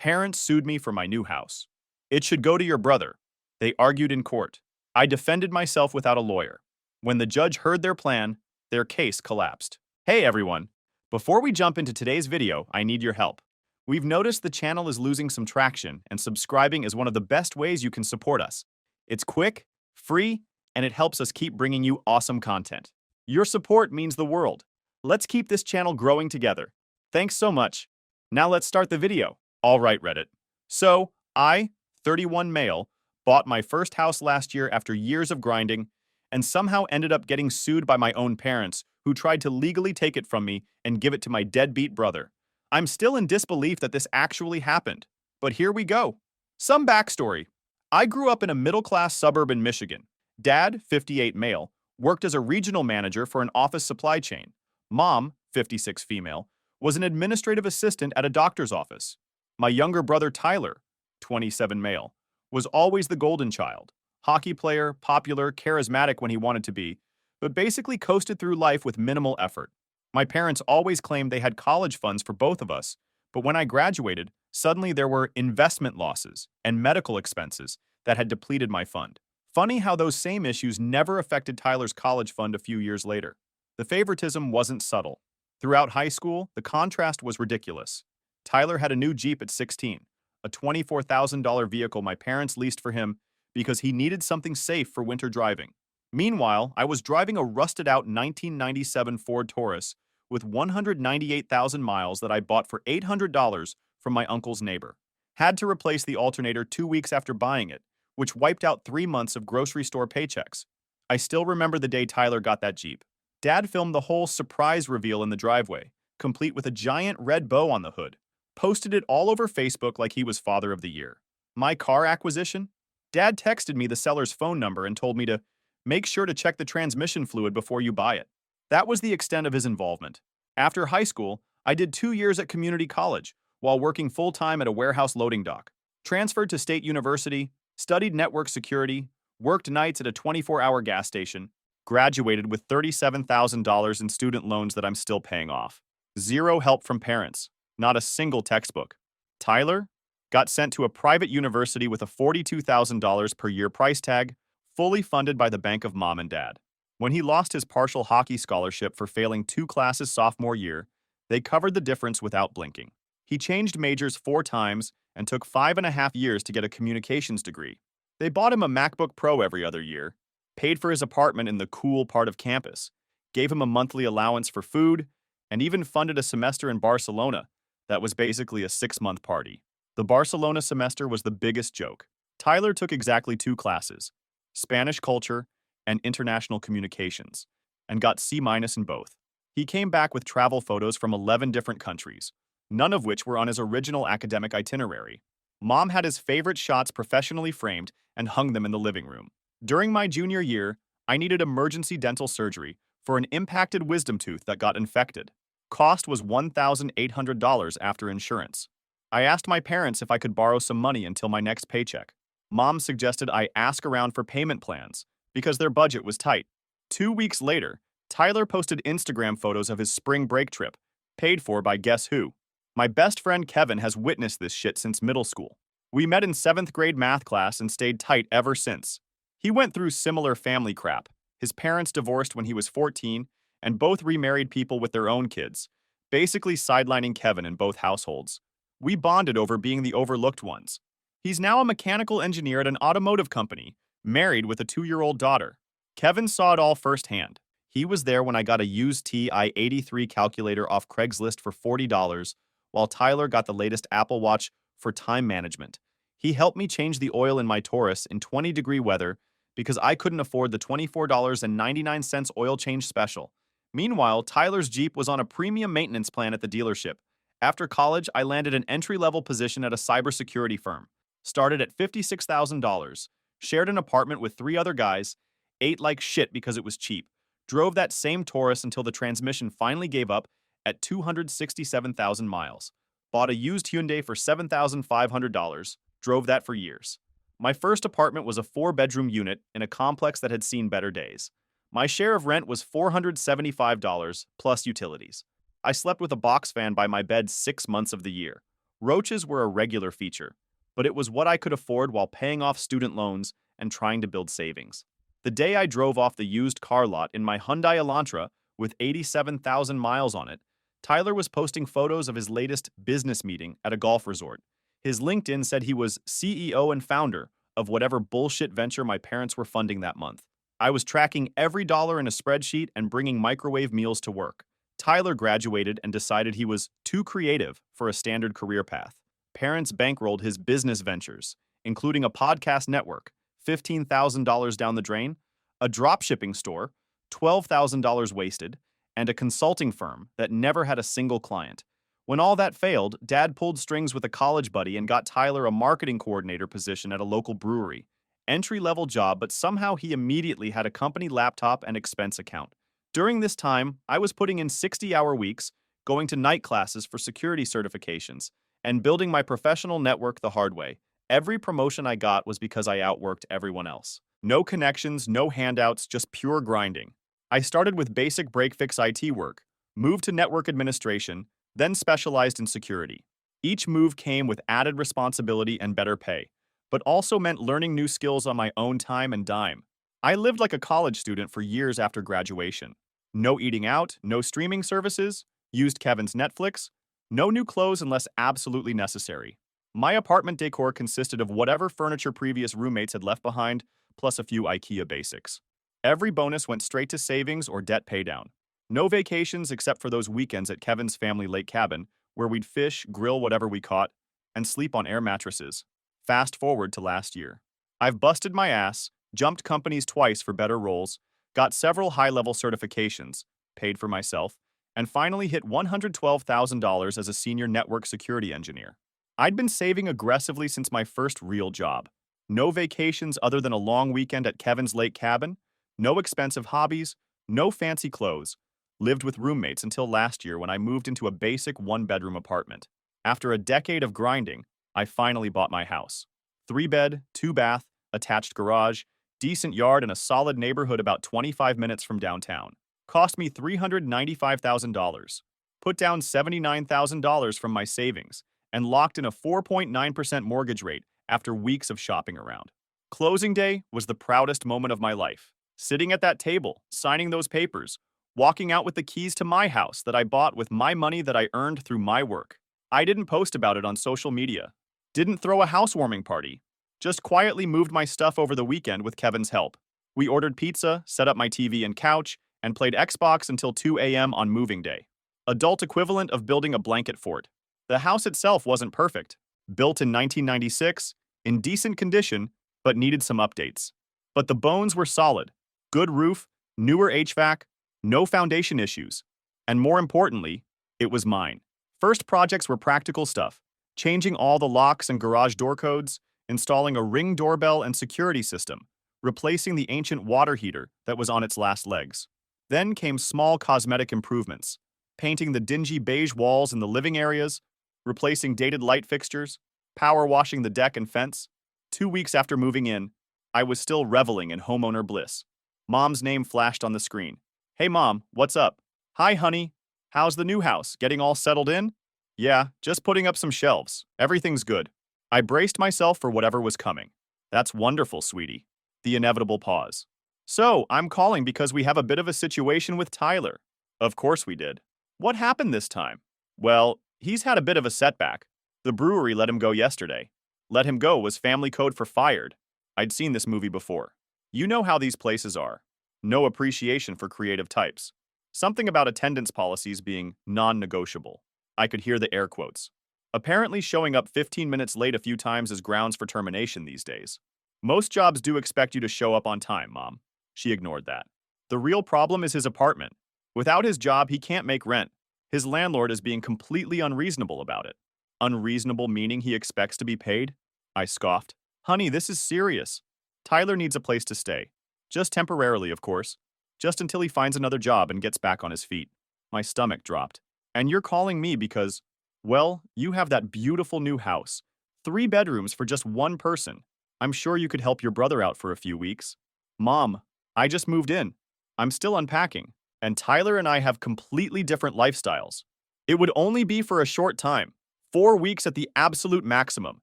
Parents sued me for my new house. It should go to your brother. They argued in court. I defended myself without a lawyer. When the judge heard their plan, their case collapsed. Hey everyone! Before we jump into today's video, I need your help. We've noticed the channel is losing some traction, and subscribing is one of the best ways you can support us. It's quick, free, and it helps us keep bringing you awesome content. Your support means the world. Let's keep this channel growing together. Thanks so much. Now let's start the video. All right, Reddit. So, I, 31 male, bought my first house last year after years of grinding, and somehow ended up getting sued by my own parents, who tried to legally take it from me and give it to my deadbeat brother. I'm still in disbelief that this actually happened, but here we go. Some backstory. I grew up in a middle-class suburb in Michigan. Dad, 58 male, worked as a regional manager for an office supply chain. Mom, 56 female, was an administrative assistant at a doctor's office. My younger brother Tyler, 27 male, was always the golden child. Hockey player, popular, charismatic when he wanted to be, but basically coasted through life with minimal effort. My parents always claimed they had college funds for both of us, but when I graduated, suddenly there were investment losses and medical expenses that had depleted my fund. Funny how those same issues never affected Tyler's college fund a few years later. The favoritism wasn't subtle. Throughout high school, the contrast was ridiculous. Tyler had a new Jeep at 16, a $24,000 vehicle my parents leased for him because he needed something safe for winter driving. Meanwhile, I was driving a rusted-out 1997 Ford Taurus with 198,000 miles that I bought for $800 from my uncle's neighbor. Had to replace the alternator 2 weeks after buying it, which wiped out 3 months of grocery store paychecks. I still remember the day Tyler got that Jeep. Dad filmed the whole surprise reveal in the driveway, complete with a giant red bow on the hood. Posted it all over Facebook like he was father of the year. My car acquisition? Dad texted me the seller's phone number and told me to make sure to check the transmission fluid before you buy it. That was the extent of his involvement. After high school, I did 2 years at community college while working full-time at a warehouse loading dock. Transferred to State University, studied network security, worked nights at a 24-hour gas station, graduated with $37,000 in student loans that I'm still paying off. Zero help from parents. Not a single textbook. Tyler got sent to a private university with a $42,000 per year price tag, fully funded by the bank of mom and dad. When he lost his partial hockey scholarship for failing 2 classes sophomore year, they covered the difference without blinking. He changed majors 4 times and took 5.5 years to get a communications degree. They bought him a MacBook Pro every other year, paid for his apartment in the cool part of campus, gave him a monthly allowance for food, and even funded a semester in Barcelona that was basically a 6-month party. The Barcelona semester was the biggest joke. Tyler took exactly 2 classes, Spanish culture and international communications, and got C- in both. He came back with travel photos from 11 different countries, none of which were on his original academic itinerary. Mom had his favorite shots professionally framed and hung them in the living room. During my junior year, I needed emergency dental surgery for an impacted wisdom tooth that got infected. Cost was $1,800 after insurance. I asked my parents if I could borrow some money until my next paycheck. Mom suggested I ask around for payment plans because their budget was tight. 2 weeks later, Tyler posted Instagram photos of his spring break trip, paid for by guess who? My best friend Kevin has witnessed this shit since middle school. We met in 7th grade math class and stayed tight ever since. He went through similar family crap. His parents divorced when he was 14, and both remarried people with their own kids, basically sidelining Kevin in both households. We bonded over being the overlooked ones. He's now a mechanical engineer at an automotive company, married with a 2-year-old daughter. Kevin saw it all firsthand. He was there when I got a used TI-83 calculator off Craigslist for $40, while Tyler got the latest Apple Watch for time management. He helped me change the oil in my Taurus in 20-degree weather because I couldn't afford the $24.99 oil change special. Meanwhile, Tyler's Jeep was on a premium maintenance plan at the dealership. After college, I landed an entry-level position at a cybersecurity firm. Started at $56,000, shared an apartment with 3 other guys, ate like shit because it was cheap, drove that same Taurus until the transmission finally gave up at 267,000 miles, bought a used Hyundai for $7,500, drove that for years. My first apartment was a 4-bedroom unit in a complex that had seen better days. My share of rent was $475 plus utilities. I slept with a box fan by my bed 6 months of the year. Roaches were a regular feature, but it was what I could afford while paying off student loans and trying to build savings. The day I drove off the used car lot in my Hyundai Elantra with 87,000 miles on it, Tyler was posting photos of his latest business meeting at a golf resort. His LinkedIn said he was CEO and founder of whatever bullshit venture my parents were funding that month. I was tracking every dollar in a spreadsheet and bringing microwave meals to work. Tyler graduated and decided he was too creative for a standard career path. Parents bankrolled his business ventures, including a podcast network, $15,000 down the drain, a dropshipping store, $12,000 wasted, and a consulting firm that never had a single client. When all that failed, Dad pulled strings with a college buddy and got Tyler a marketing coordinator position at a local brewery. Entry-level job, but somehow he immediately had a company laptop and expense account. During this time, I was putting in 60-hour weeks, going to night classes for security certifications, and building my professional network the hard way. Every promotion I got was because I outworked everyone else. No connections, no handouts, just pure grinding. I started with basic break-fix IT work, moved to network administration, then specialized in security. Each move came with added responsibility and better pay, but also meant learning new skills on my own time and dime. I lived like a college student for years after graduation. No eating out, no streaming services, used Kevin's Netflix, no new clothes unless absolutely necessary. My apartment decor consisted of whatever furniture previous roommates had left behind, plus a few IKEA basics. Every bonus went straight to savings or debt paydown. No vacations except for those weekends at Kevin's family lake cabin, where we'd fish, grill whatever we caught, and sleep on air mattresses. Fast forward to last year. I've busted my ass, jumped companies twice for better roles, got several high-level certifications, paid for myself, and finally hit $112,000 as a senior network security engineer. I'd been saving aggressively since my first real job. No vacations other than a long weekend at Kevin's lake cabin, no expensive hobbies, no fancy clothes. Lived with roommates until last year when I moved into a basic one-bedroom apartment. After a decade of grinding, I finally bought my house. 3-bed, 2-bath, attached garage, decent yard, and a solid neighborhood about 25 minutes from downtown. Cost me $395,000. Put down $79,000 from my savings, and locked in a 4.9% mortgage rate after weeks of shopping around. Closing day was the proudest moment of my life. Sitting at that table, signing those papers, walking out with the keys to my house that I bought with my money that I earned through my work. I didn't post about it on social media. Didn't throw a housewarming party. Just quietly moved my stuff over the weekend with Kevin's help. We ordered pizza, set up my TV and couch, and played Xbox until 2 a.m. on moving day. Adult equivalent of building a blanket fort. The house itself wasn't perfect. Built in 1996, in decent condition, but needed some updates. But the bones were solid. Good roof, newer HVAC, no foundation issues. And more importantly, it was mine. First projects were practical stuff. Changing all the locks and garage door codes, installing a Ring doorbell and security system, replacing the ancient water heater that was on its last legs. Then came small cosmetic improvements, painting the dingy beige walls in the living areas, replacing dated light fixtures, power washing the deck and fence. 2 weeks after moving in, I was still reveling in homeowner bliss. Mom's name flashed on the screen. Hey Mom, what's up? Hi honey, how's the new house? Getting all settled in? Yeah, just putting up some shelves. Everything's good. I braced myself for whatever was coming. That's wonderful, sweetie. The inevitable pause. So, I'm calling because we have a bit of a situation with Tyler. Of course we did. What happened this time? Well, he's had a bit of a setback. The brewery let him go yesterday. Let him go was family code for fired. I'd seen this movie before. You know how these places are. No appreciation for creative types. Something about attendance policies being non-negotiable. I could hear the air quotes. Apparently showing up 15 minutes late a few times is grounds for termination these days. Most jobs do expect you to show up on time, Mom. She ignored that. The real problem is his apartment. Without his job, he can't make rent. His landlord is being completely unreasonable about it. Unreasonable meaning he expects to be paid? I scoffed. Honey, this is serious. Tyler needs a place to stay. Just temporarily, of course. Just until he finds another job and gets back on his feet. My stomach dropped. And you're calling me because, well, you have that beautiful new house. 3 bedrooms for just one person. I'm sure you could help your brother out for a few weeks. Mom, I just moved in. I'm still unpacking. And Tyler and I have completely different lifestyles. It would only be for a short time. 4 weeks at the absolute maximum,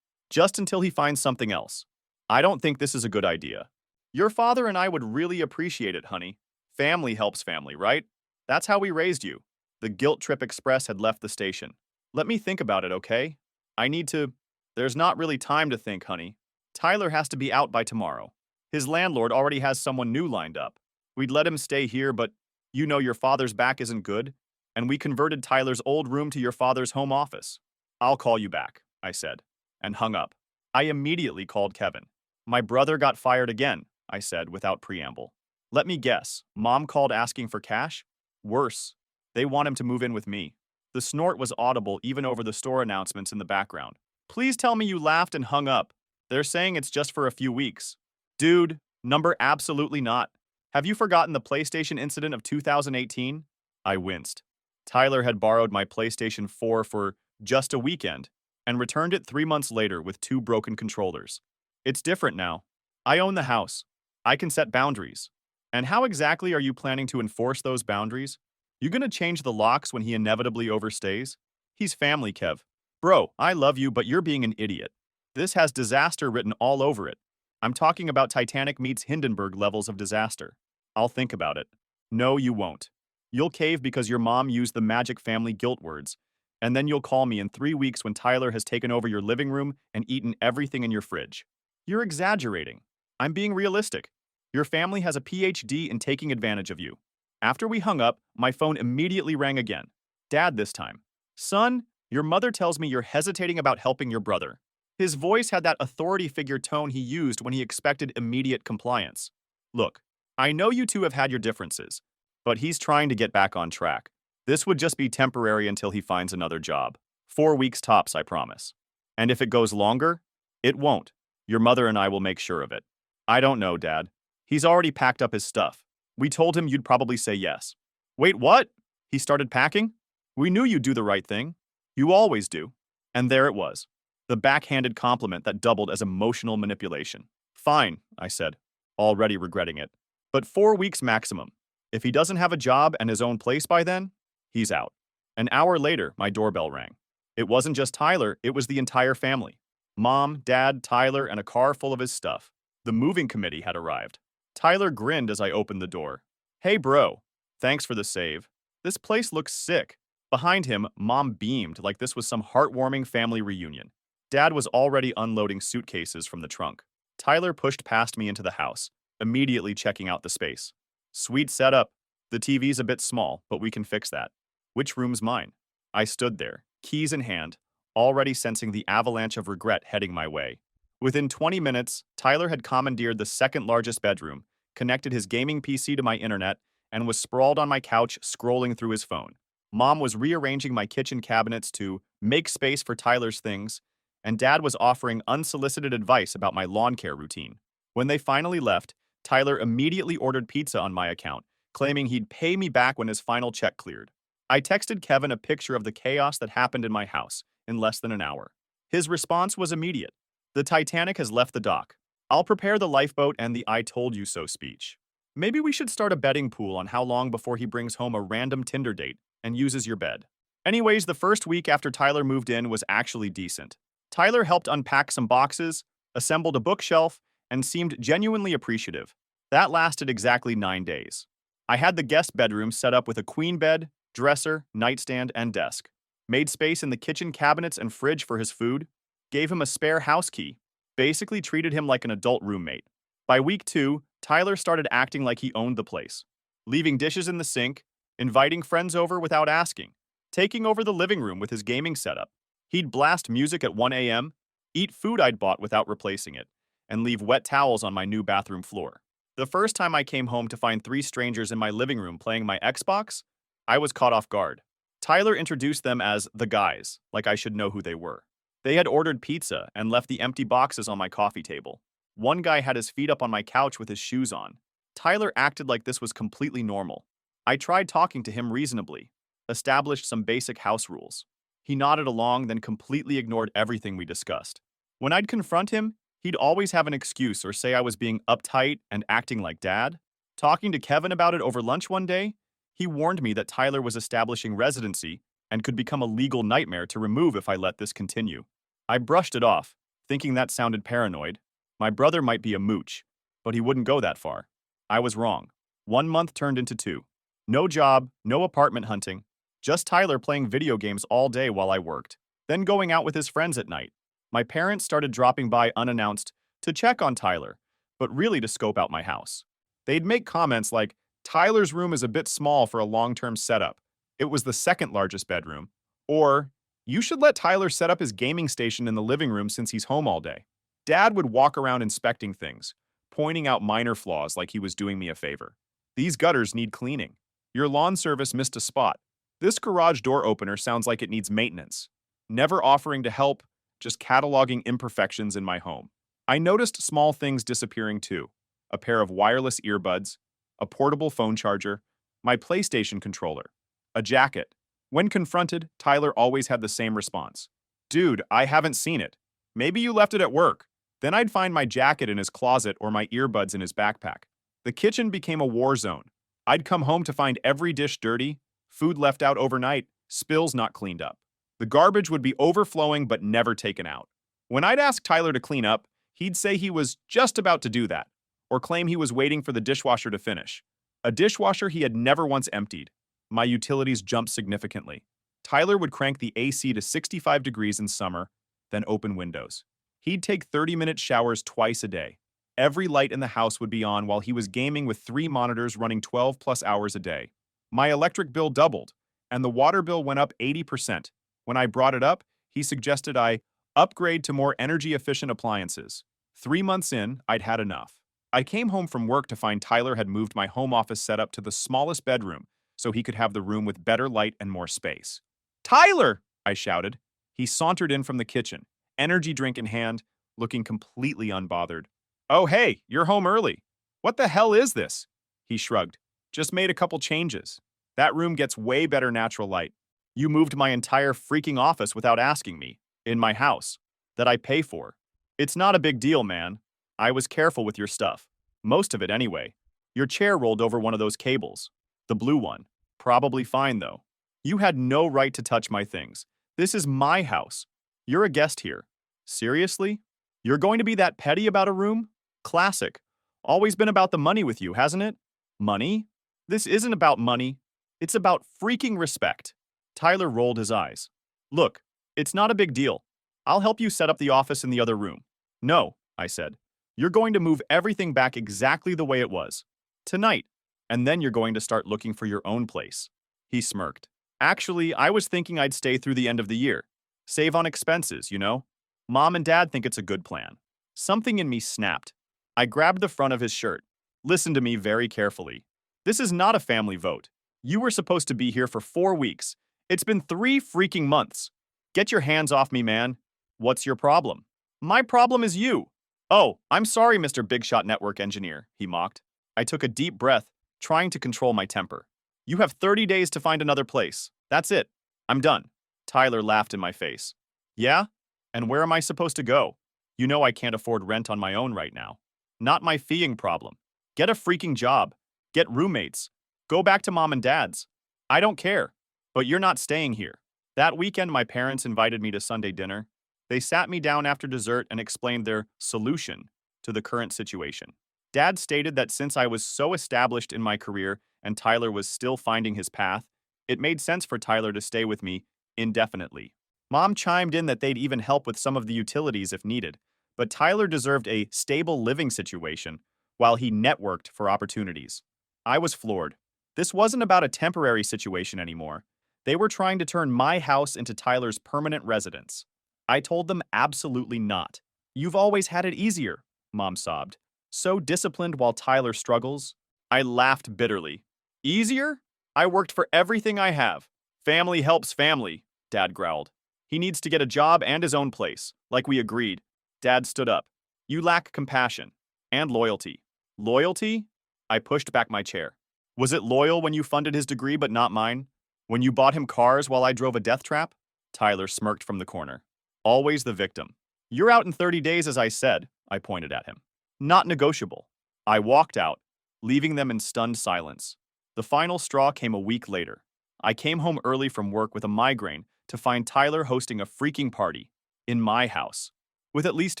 just until he finds something else. I don't think this is a good idea. Your father and I would really appreciate it, honey. Family helps family, right? That's how we raised you. The Guilt Trip Express had left the station. Let me think about it, okay? I need to. There's not really time to think, honey. Tyler has to be out by tomorrow. His landlord already has someone new lined up. We'd let him stay here, but you know your father's back isn't good, and we converted Tyler's old room to your father's home office. I'll call you back, I said, and hung up. I immediately called Kevin. My brother got fired again, I said without preamble. Let me guess, Mom called asking for cash? Worse, they want him to move in with me. The snort was audible even over the store announcements in the background. Please tell me you laughed and hung up. They're saying it's just for a few weeks. Dude, number absolutely not. Have you forgotten the PlayStation incident of 2018? I winced. Tyler had borrowed my PlayStation 4 for just a weekend and returned it 3 months later with 2 broken controllers. It's different now. I own the house. I can set boundaries. And how exactly are you planning to enforce those boundaries? You gonna change the locks when he inevitably overstays? He's family, Kev. Bro, I love you, but you're being an idiot. This has disaster written all over it. I'm talking about Titanic meets Hindenburg levels of disaster. I'll think about it. No, you won't. You'll cave because your mom used the magic family guilt words, and then you'll call me in 3 weeks when Tyler has taken over your living room and eaten everything in your fridge. You're exaggerating. I'm being realistic. Your family has a PhD in taking advantage of you. After we hung up, my phone immediately rang again. Dad this time. Son, your mother tells me you're hesitating about helping your brother. His voice had that authority figure tone he used when he expected immediate compliance. Look, I know you two have had your differences, but he's trying to get back on track. This would just be temporary until he finds another job. 4 weeks tops, I promise. And if it goes longer, it won't. Your mother and I will make sure of it. I don't know, Dad. He's already packed up his stuff. We told him you'd probably say yes. Wait, what? He started packing? We knew you'd do the right thing. You always do. And there it was. The backhanded compliment that doubled as emotional manipulation. Fine, I said, already regretting it. But 4 weeks maximum. If he doesn't have a job and his own place by then, he's out. An hour later, my doorbell rang. It wasn't just Tyler, it was the entire family. Mom, Dad, Tyler, and a car full of his stuff. The moving committee had arrived. Tyler grinned as I opened the door. Hey bro, thanks for the save. This place looks sick. Behind him, Mom beamed like this was some heartwarming family reunion. Dad was already unloading suitcases from the trunk. Tyler pushed past me into the house, immediately checking out the space. Sweet setup. The TV's a bit small, but we can fix that. Which room's mine? I stood there, keys in hand, already sensing the avalanche of regret heading my way. Within 20 minutes, Tyler had commandeered the second largest bedroom, connected his gaming PC to my internet, and was sprawled on my couch scrolling through his phone. Mom was rearranging my kitchen cabinets to make space for Tyler's things, and Dad was offering unsolicited advice about my lawn care routine. When they finally left, Tyler immediately ordered pizza on my account, claiming he'd pay me back when his final check cleared. I texted Kevin a picture of the chaos that happened in my house in less than an hour. His response was immediate. The Titanic has left the dock. I'll prepare the lifeboat and the I told you so speech. Maybe we should start a betting pool on how long before he brings home a random Tinder date and uses your bed. Anyways, the first week after Tyler moved in was actually decent. Tyler helped unpack some boxes, assembled a bookshelf, and seemed genuinely appreciative. That lasted exactly 9 days. I had the guest bedroom set up with a queen bed, dresser, nightstand, and desk. Made space in the kitchen cabinets and fridge for his food. Gave him a spare house key. Basically treated him like an adult roommate. By week 2, Tyler started acting like he owned the place. Leaving dishes in the sink, inviting friends over without asking, taking over the living room with his gaming setup. He'd blast music at 1 a.m., eat food I'd bought without replacing it, and leave wet towels on my new bathroom floor. The first time I came home to find 3 strangers in my living room playing my Xbox, I was caught off guard. Tyler introduced them as the guys, like I should know who they were. They had ordered pizza and left the empty boxes on my coffee table. One guy had his feet up on my couch with his shoes on. Tyler acted like this was completely normal. I tried talking to him reasonably, established some basic house rules. He nodded along, then completely ignored everything we discussed. When I'd confront him, he'd always have an excuse or say I was being uptight and acting like Dad. Talking to Kevin about it over lunch one day, he warned me that Tyler was establishing residency and could become a legal nightmare to remove if I let this continue. I brushed it off, thinking that sounded paranoid. My brother might be a mooch, but he wouldn't go that far. I was wrong. 1 month turned into 2. No job, no apartment hunting, just Tyler playing video games all day while I worked, then going out with his friends at night. My parents started dropping by unannounced to check on Tyler, but really to scope out my house. They'd make comments like, Tyler's room is a bit small for a long-term setup. It was the second largest bedroom. Or, you should let Tyler set up his gaming station in the living room since he's home all day. Dad would walk around inspecting things, pointing out minor flaws like he was doing me a favor. These gutters need cleaning. Your lawn service missed a spot. This garage door opener sounds like it needs maintenance. Never offering to help, just cataloging imperfections in my home. I noticed small things disappearing too. A pair of wireless earbuds, a portable phone charger, my PlayStation controller, a jacket. When confronted, Tyler always had the same response. Dude, I haven't seen it. Maybe you left it at work. Then I'd find my jacket in his closet or my earbuds in his backpack. The kitchen became a war zone. I'd come home to find every dish dirty, food left out overnight, spills not cleaned up. The garbage would be overflowing but never taken out. When I'd ask Tyler to clean up, he'd say he was just about to do that, or claim he was waiting for the dishwasher to finish. A dishwasher he had never once emptied. My utilities jumped significantly. Tyler would crank the AC to 65 degrees in summer, then open windows. He'd take 30-minute showers twice a day. Every light in the house would be on while he was gaming with 3 monitors running 12+ hours a day. My electric bill doubled, and the water bill went up 80%. When I brought it up, he suggested I upgrade to more energy-efficient appliances. 3 months in, I'd had enough. I came home from work to find Tyler had moved my home office setup to the smallest bedroom so he could have the room with better light and more space. Tyler! I shouted. He sauntered in from the kitchen, energy drink in hand, looking completely unbothered. Oh hey, you're home early. What the hell is this? He shrugged. Just made a couple changes. That room gets way better natural light. You moved my entire freaking office without asking me, in my house, that I pay for. It's not a big deal, man. I was careful with your stuff. Most of it anyway. Your chair rolled over one of those cables. The blue one. Probably fine though. You had no right to touch my things. This is my house. You're a guest here. Seriously? You're going to be that petty about a room? Classic. Always been about the money with you, hasn't it? Money? This isn't about money. It's about freaking respect. Tyler rolled his eyes. Look, it's not a big deal. I'll help you set up the office in the other room. No, I said. You're going to move everything back exactly the way it was. Tonight. And then you're going to start looking for your own place. He smirked. Actually, I was thinking I'd stay through the end of the year. Save on expenses, you know? Mom and Dad think it's a good plan. Something in me snapped. I grabbed the front of his shirt. Listen to me very carefully. This is not a family vote. You were supposed to be here for 4 weeks. It's been 3 freaking months. Get your hands off me, man. What's your problem? My problem is you. Oh, I'm sorry, Mr. Big Shot Network Engineer, he mocked. I took a deep breath, trying to control my temper. You have 30 days to find another place. That's it. I'm done. Tyler laughed in my face. Yeah? And where am I supposed to go? You know I can't afford rent on my own right now. Not my feeing problem. Get a freaking job. Get roommates. Go back to Mom and Dad's. I don't care. But you're not staying here. That weekend, my parents invited me to Sunday dinner. They sat me down after dessert and explained their solution to the current situation. Dad stated that since I was so established in my career and Tyler was still finding his path, it made sense for Tyler to stay with me indefinitely. Mom chimed in that they'd even help with some of the utilities if needed, but Tyler deserved a stable living situation while he networked for opportunities. I was floored. This wasn't about a temporary situation anymore. They were trying to turn my house into Tyler's permanent residence. I told them absolutely not. You've always had it easier, Mom sobbed. So disciplined while Tyler struggles. I laughed bitterly. Easier? I worked for everything I have. Family helps family, Dad growled. He needs to get a job and his own place, like we agreed. Dad stood up. You lack compassion. And loyalty. Loyalty? I pushed back my chair. Was it loyal when you funded his degree but not mine? When you bought him cars while I drove a death trap? Tyler smirked from the corner. Always the victim. You're out in 30 days, as I said, I pointed at him. Not negotiable. I walked out, leaving them in stunned silence. The final straw came a week later. I came home early from work with a migraine to find Tyler hosting a freaking party in my house with at least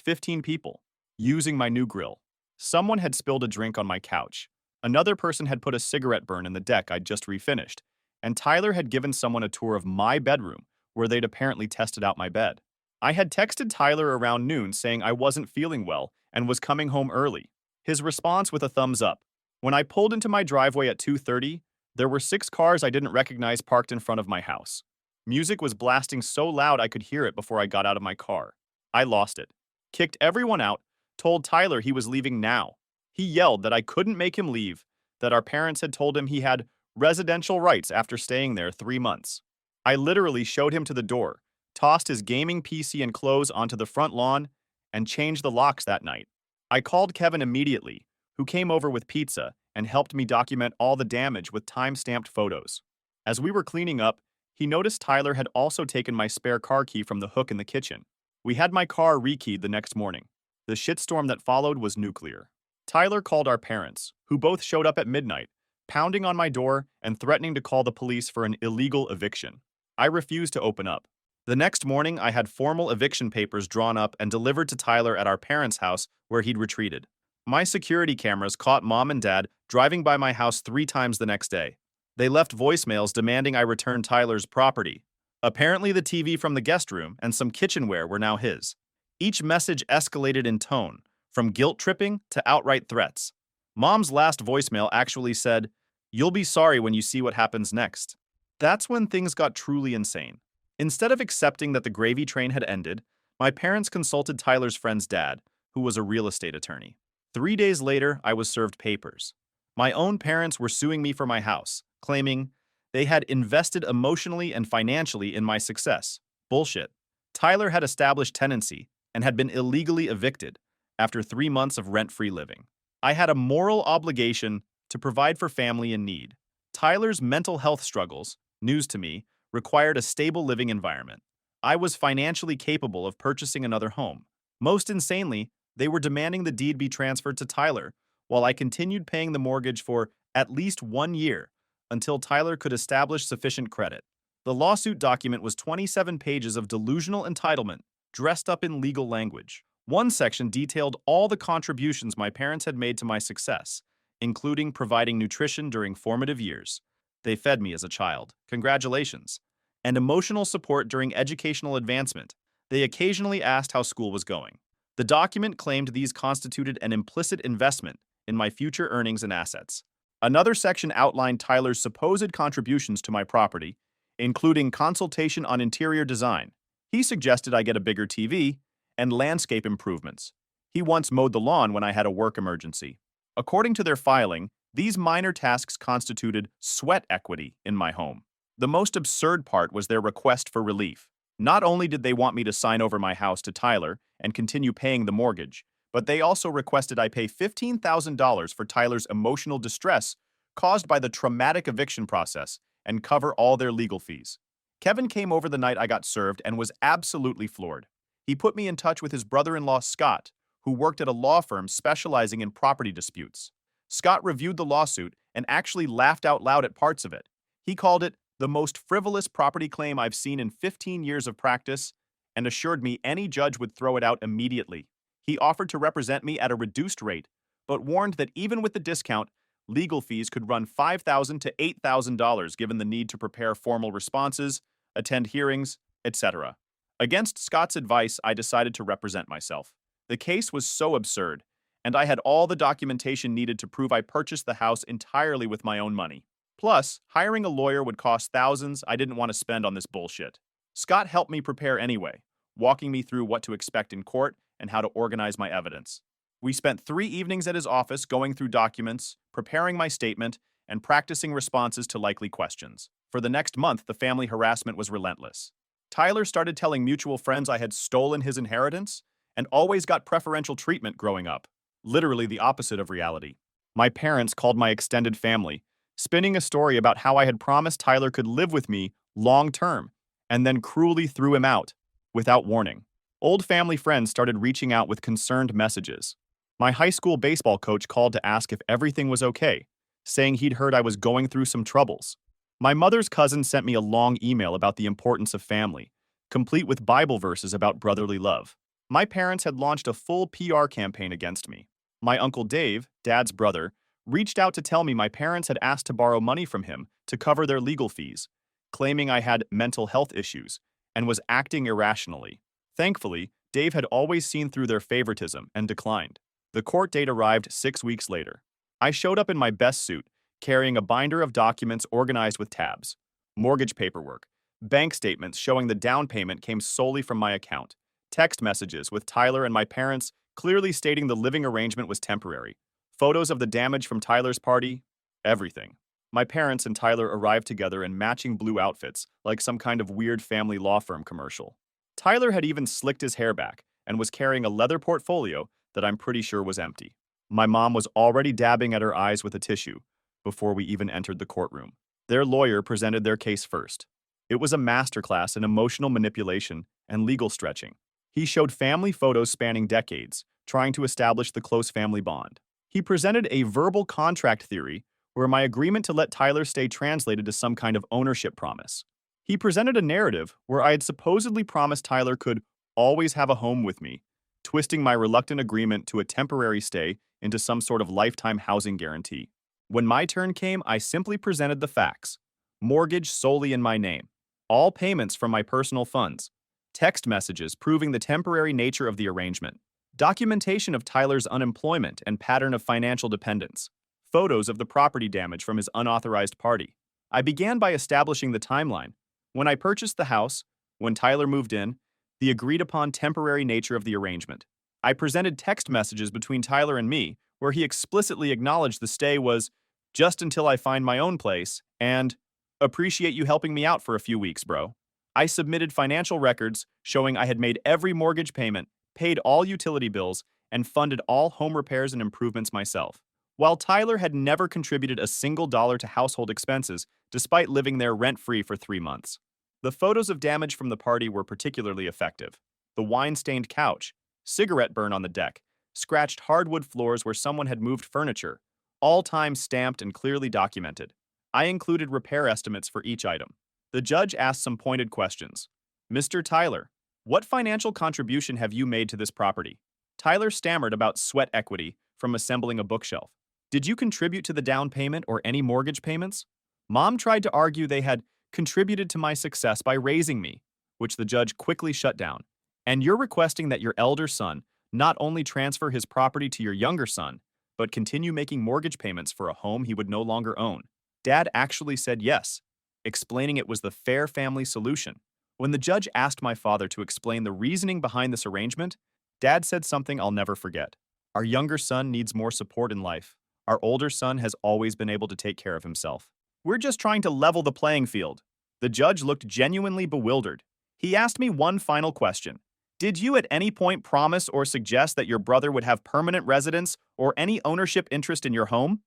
15 people using my new grill. Someone had spilled a drink on my couch. Another person had put a cigarette burn in the deck I'd just refinished. And Tyler had given someone a tour of my bedroom where they'd apparently tested out my bed. I had texted Tyler around noon saying I wasn't feeling well and was coming home early. His response with a thumbs up. When I pulled into my driveway at 2:30, there were 6 cars I didn't recognize parked in front of my house. Music was blasting so loud I could hear it before I got out of my car. I lost it. Kicked everyone out, told Tyler he was leaving now. He yelled that I couldn't make him leave, that our parents had told him he had residential rights after staying there 3 months. I literally showed him to the door, tossed his gaming PC and clothes onto the front lawn, and changed the locks that night. I called Kevin immediately, who came over with pizza and helped me document all the damage with time-stamped photos. As we were cleaning up, he noticed Tyler had also taken my spare car key from the hook in the kitchen. We had my car rekeyed the next morning. The shitstorm that followed was nuclear. Tyler called our parents, who both showed up at midnight, pounding on my door and threatening to call the police for an illegal eviction. I refused to open up. The next morning, I had formal eviction papers drawn up and delivered to Tyler at our parents' house where he'd retreated. My security cameras caught Mom and Dad driving by my house 3 times the next day. They left voicemails demanding I return Tyler's property. Apparently, the TV from the guest room and some kitchenware were now his. Each message escalated in tone, from guilt-tripping to outright threats. Mom's last voicemail actually said, "You'll be sorry when you see what happens next." That's when things got truly insane. Instead of accepting that the gravy train had ended, my parents consulted Tyler's friend's dad, who was a real estate attorney. 3 days later, I was served papers. My own parents were suing me for my house, claiming they had invested emotionally and financially in my success. Bullshit. Tyler had established tenancy and had been illegally evicted after 3 months of rent-free living. I had a moral obligation to provide for family in need. Tyler's mental health struggles, news to me, required a stable living environment. I was financially capable of purchasing another home. Most insanely, they were demanding the deed be transferred to Tyler, while I continued paying the mortgage for at least 1 year until Tyler could establish sufficient credit. The lawsuit document was 27 pages of delusional entitlement, dressed up in legal language. One section detailed all the contributions my parents had made to my success, including providing nutrition during formative years. They fed me as a child. Congratulations. And emotional support during educational advancement. They occasionally asked how school was going. The document claimed these constituted an implicit investment in my future earnings and assets. Another section outlined Tyler's supposed contributions to my property, including consultation on interior design. He suggested I get a bigger TV and landscape improvements. He once mowed the lawn when I had a work emergency. According to their filing, these minor tasks constituted sweat equity in my home. The most absurd part was their request for relief. Not only did they want me to sign over my house to Tyler and continue paying the mortgage, but they also requested I pay $15,000 for Tyler's emotional distress caused by the traumatic eviction process and cover all their legal fees. Kevin came over the night I got served and was absolutely floored. He put me in touch with his brother-in-law, Scott, who worked at a law firm specializing in property disputes. Scott reviewed the lawsuit and actually laughed out loud at parts of it. He called it the most frivolous property claim I've seen in 15 years of practice and assured me any judge would throw it out immediately. He offered to represent me at a reduced rate, but warned that even with the discount, legal fees could run $5,000 to $8,000 given the need to prepare formal responses, attend hearings, etc. Against Scott's advice, I decided to represent myself. The case was so absurd, and I had all the documentation needed to prove I purchased the house entirely with my own money. Plus, hiring a lawyer would cost thousands I didn't want to spend on this bullshit. Scott helped me prepare anyway, walking me through what to expect in court and how to organize my evidence. We spent 3 evenings at his office going through documents, preparing my statement, and practicing responses to likely questions. For the next month, the family harassment was relentless. Tyler started telling mutual friends I had stolen his inheritance and always got preferential treatment growing up, literally the opposite of reality. My parents called my extended family, spinning a story about how I had promised Tyler could live with me long-term, and then cruelly threw him out, without warning. Old family friends started reaching out with concerned messages. My high school baseball coach called to ask if everything was okay, saying he'd heard I was going through some troubles. My mother's cousin sent me a long email about the importance of family, complete with Bible verses about brotherly love. My parents had launched a full PR campaign against me. My uncle Dave, Dad's brother, reached out to tell me my parents had asked to borrow money from him to cover their legal fees, claiming I had mental health issues and was acting irrationally. Thankfully, Dave had always seen through their favoritism and declined. The court date arrived 6 weeks later. I showed up in my best suit, carrying a binder of documents organized with tabs, mortgage paperwork, bank statements showing the down payment came solely from my account, text messages with Tyler and my parents clearly stating the living arrangement was temporary, photos of the damage from Tyler's party, everything. My parents and Tyler arrived together in matching blue outfits, like some kind of weird family law firm commercial. Tyler had even slicked his hair back and was carrying a leather portfolio that I'm pretty sure was empty. My mom was already dabbing at her eyes with a tissue before we even entered the courtroom. Their lawyer presented their case first. It was a masterclass in emotional manipulation and legal stretching. He showed family photos spanning decades, trying to establish the close family bond. He presented a verbal contract theory where my agreement to let Tyler stay translated to some kind of ownership promise. He presented a narrative where I had supposedly promised Tyler could always have a home with me, twisting my reluctant agreement to a temporary stay into some sort of lifetime housing guarantee. When my turn came, I simply presented the facts. Mortgage solely in my name. All payments from my personal funds. Text messages proving the temporary nature of the arrangement. Documentation of Tyler's unemployment and pattern of financial dependence. Photos of the property damage from his unauthorized party. I began by establishing the timeline. When I purchased the house, when Tyler moved in, the agreed-upon temporary nature of the arrangement. I presented text messages between Tyler and me where he explicitly acknowledged the stay was just until I find my own place and appreciate you helping me out for a few weeks, bro. I submitted financial records showing I had made every mortgage payment, paid all utility bills, and funded all home repairs and improvements myself. While Tyler had never contributed a single dollar to household expenses, despite living there rent-free for 3 months. The photos of damage from the party were particularly effective. The wine-stained couch, cigarette burn on the deck, scratched hardwood floors where someone had moved furniture, all time stamped and clearly documented. I included repair estimates for each item. The judge asked some pointed questions. Mr. Tyler, what financial contribution have you made to this property? Tyler stammered about sweat equity from assembling a bookshelf. Did you contribute to the down payment or any mortgage payments? Mom tried to argue they had contributed to my success by raising me, which the judge quickly shut down. And you're requesting that your elder son not only transfer his property to your younger son, but continue making mortgage payments for a home he would no longer own. Dad actually said yes, explaining it was the fair family solution. When the judge asked my father to explain the reasoning behind this arrangement, Dad said something I'll never forget. Our younger son needs more support in life. Our older son has always been able to take care of himself. We're just trying to level the playing field. The judge looked genuinely bewildered. He asked me one final question. Did you at any point promise or suggest that your brother would have permanent residence or any ownership interest in your home?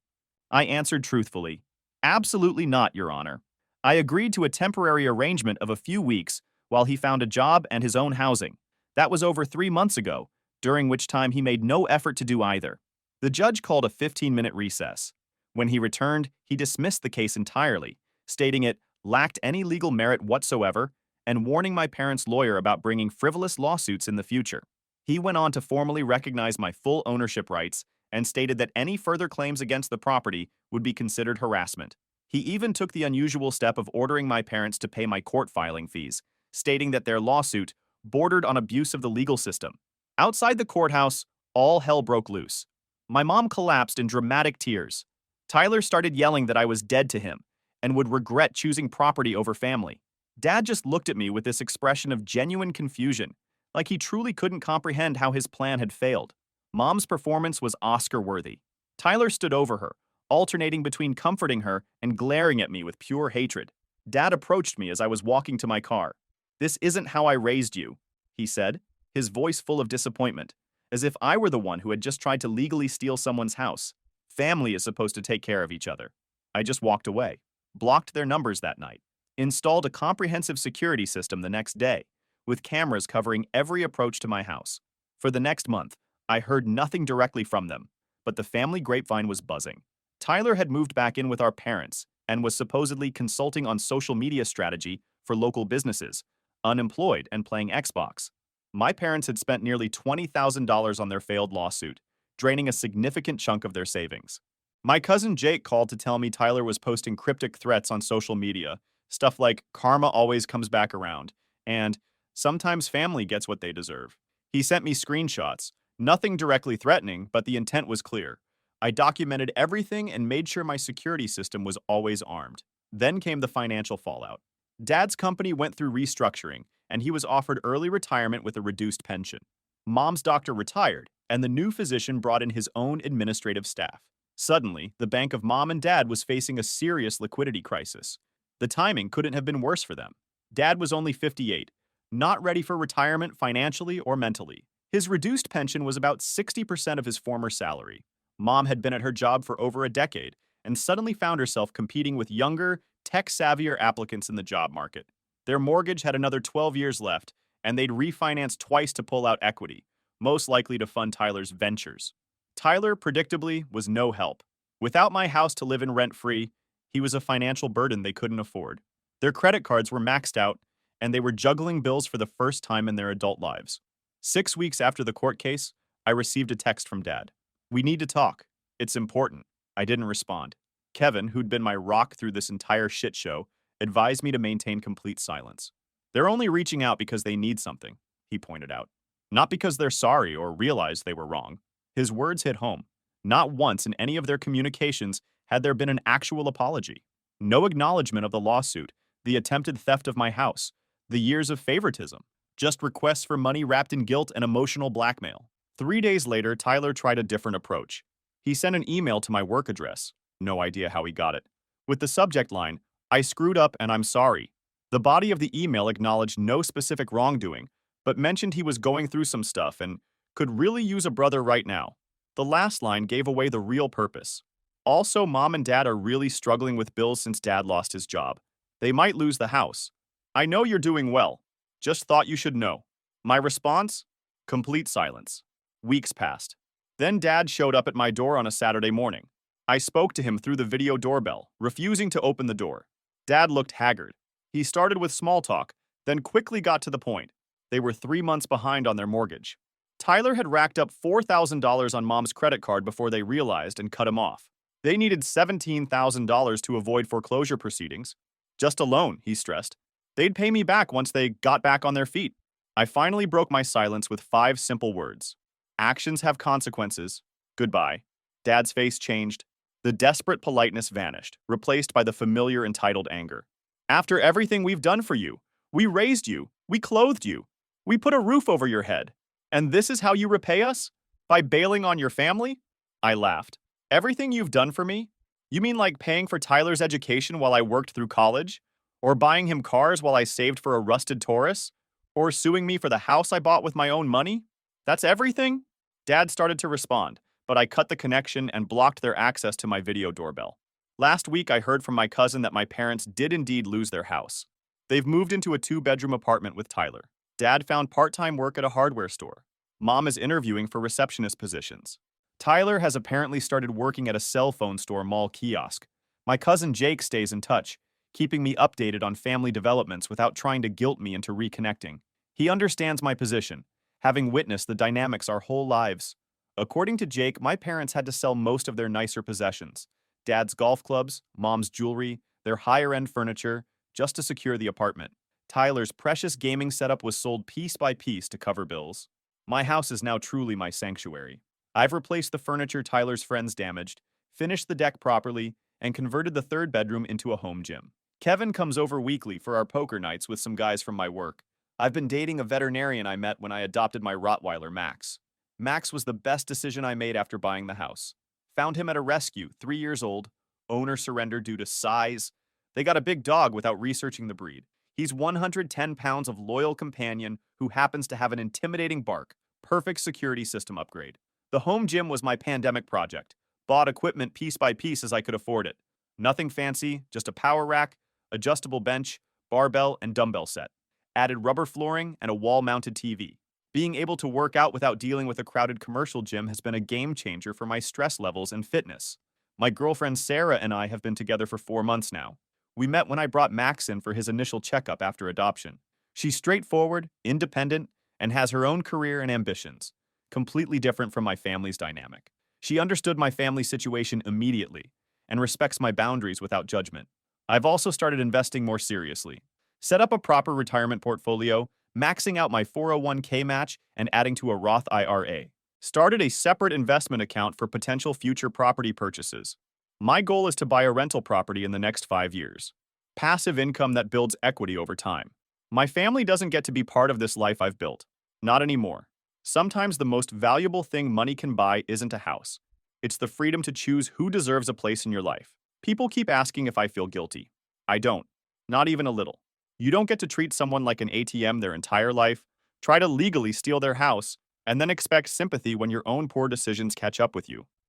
I answered truthfully, absolutely not, Your Honor. I agreed to a temporary arrangement of a few weeks while he found a job and his own housing. That was over 3 months ago, during which time he made no effort to do either. The judge called a 15-minute recess. When he returned, he dismissed the case entirely, stating it lacked any legal merit whatsoever and warning my parents' lawyer about bringing frivolous lawsuits in the future. He went on to formally recognize my full ownership rights and stated that any further claims against the property would be considered harassment. He even took the unusual step of ordering my parents to pay my court filing fees, stating that their lawsuit bordered on abuse of the legal system. Outside the courthouse, all hell broke loose. My mom collapsed in dramatic tears. Tyler started yelling that I was dead to him and would regret choosing property over family. Dad just looked at me with this expression of genuine confusion, like he truly couldn't comprehend how his plan had failed. Mom's performance was Oscar-worthy. Tyler stood over her, alternating between comforting her and glaring at me with pure hatred. Dad approached me as I was walking to my car. "This isn't how I raised you," he said, his voice full of disappointment, as if I were the one who had just tried to legally steal someone's house. Family is supposed to take care of each other. I just walked away, blocked their numbers that night, installed a comprehensive security system the next day, with cameras covering every approach to my house. For the next month, I heard nothing directly from them, but the family grapevine was buzzing. Tyler had moved back in with our parents, and was supposedly consulting on social media strategy for local businesses, unemployed and playing Xbox. My parents had spent nearly $20,000 on their failed lawsuit, draining a significant chunk of their savings. My cousin Jake called to tell me Tyler was posting cryptic threats on social media, stuff like karma always comes back around, and sometimes family gets what they deserve. He sent me screenshots, nothing directly threatening, but the intent was clear. I documented everything and made sure my security system was always armed. Then came the financial fallout. Dad's company went through restructuring, and he was offered early retirement with a reduced pension. Mom's doctor retired, and the new physician brought in his own administrative staff. Suddenly, the bank of Mom and Dad was facing a serious liquidity crisis. The timing couldn't have been worse for them. Dad was only 58, not ready for retirement financially or mentally. His reduced pension was about 60% of his former salary. Mom had been at her job for over a decade and suddenly found herself competing with younger, tech-savvier applicants in the job market. Their mortgage had another 12 years left, and they'd refinance twice to pull out equity, most likely to fund Tyler's ventures. Tyler, predictably, was no help. Without my house to live in rent-free, he was a financial burden they couldn't afford. Their credit cards were maxed out, and they were juggling bills for the first time in their adult lives. 6 weeks after the court case, I received a text from Dad. "We need to talk. It's important." I didn't respond. Kevin, who'd been my rock through this entire shit show, advised me to maintain complete silence. "They're only reaching out because they need something," he pointed out. "Not because they're sorry or realize they were wrong." His words hit home. Not once in any of their communications had there been an actual apology. No acknowledgement of the lawsuit, the attempted theft of my house, the years of favoritism. Just requests for money wrapped in guilt and emotional blackmail. 3 days later, Tyler tried a different approach. He sent an email to my work address. No idea how he got it. With the subject line, "I screwed up and I'm sorry." The body of the email acknowledged no specific wrongdoing, but mentioned he was going through some stuff and could really use a brother right now. The last line gave away the real purpose. Also, Mom and Dad are really struggling with bills since Dad lost his job. They might lose the house. "I know you're doing well. Just thought you should know." My response? Complete silence. Weeks passed. Then Dad showed up at my door on a Saturday morning. I spoke to him through the video doorbell, refusing to open the door. Dad looked haggard. He started with small talk, then quickly got to the point. They were 3 months behind on their mortgage. Tyler had racked up $4,000 on Mom's credit card before they realized and cut him off. They needed $17,000 to avoid foreclosure proceedings. Just a loan, he stressed. They'd pay me back once they got back on their feet. I finally broke my silence with 5 simple words. Actions have consequences. Goodbye. Dad's face changed. The desperate politeness vanished, replaced by the familiar entitled anger. "After everything we've done for you, we raised you, we clothed you, we put a roof over your head. And this is how you repay us? By bailing on your family?" I laughed. "Everything you've done for me? You mean like paying for Tyler's education while I worked through college? Or buying him cars while I saved for a rusted Taurus? Or suing me for the house I bought with my own money? That's everything?" Dad started to respond, but I cut the connection and blocked their access to my video doorbell. Last week, I heard from my cousin that my parents did indeed lose their house. They've moved into a 2-bedroom apartment with Tyler. Dad found part-time work at a hardware store. Mom is interviewing for receptionist positions. Tyler has apparently started working at a cell phone store mall kiosk. My cousin Jake stays in touch, keeping me updated on family developments without trying to guilt me into reconnecting. He understands my position, having witnessed the dynamics our whole lives. According to Jake, my parents had to sell most of their nicer possessions. Dad's golf clubs, Mom's jewelry, their higher-end furniture, just to secure the apartment. Tyler's precious gaming setup was sold piece by piece to cover bills. My house is now truly my sanctuary. I've replaced the furniture Tyler's friends damaged, finished the deck properly, and converted the 3rd bedroom into a home gym. Kevin comes over weekly for our poker nights with some guys from my work. I've been dating a veterinarian I met when I adopted my Rottweiler, Max. Max was the best decision I made after buying the house. Found him at a rescue, 3 years old. Owner surrendered due to size. They got a big dog without researching the breed. He's 110 pounds of loyal companion who happens to have an intimidating bark. Perfect security system upgrade. The home gym was my pandemic project. Bought equipment piece by piece as I could afford it. Nothing fancy, just a power rack, adjustable bench, barbell, and dumbbell set. Added rubber flooring and a wall-mounted TV. Being able to work out without dealing with a crowded commercial gym has been a game changer for my stress levels and fitness. My girlfriend Sarah and I have been together for 4 months now. We met when I brought Max in for his initial checkup after adoption. She's straightforward, independent, and has her own career and ambitions, completely different from my family's dynamic. She understood my family situation immediately and respects my boundaries without judgment. I've also started investing more seriously. Set up a proper retirement portfolio, maxing out my 401k match and adding to a Roth IRA. Started a separate investment account for potential future property purchases. My goal is to buy a rental property in the next 5 years. Passive income that builds equity over time. My family doesn't get to be part of this life I've built. Not anymore. Sometimes the most valuable thing money can buy isn't a house. It's the freedom to choose who deserves a place in your life. People keep asking if I feel guilty. I don't. Not even a little. You don't get to treat someone like an ATM their entire life, try to legally steal their house, and then expect sympathy when your own poor decisions catch up with you.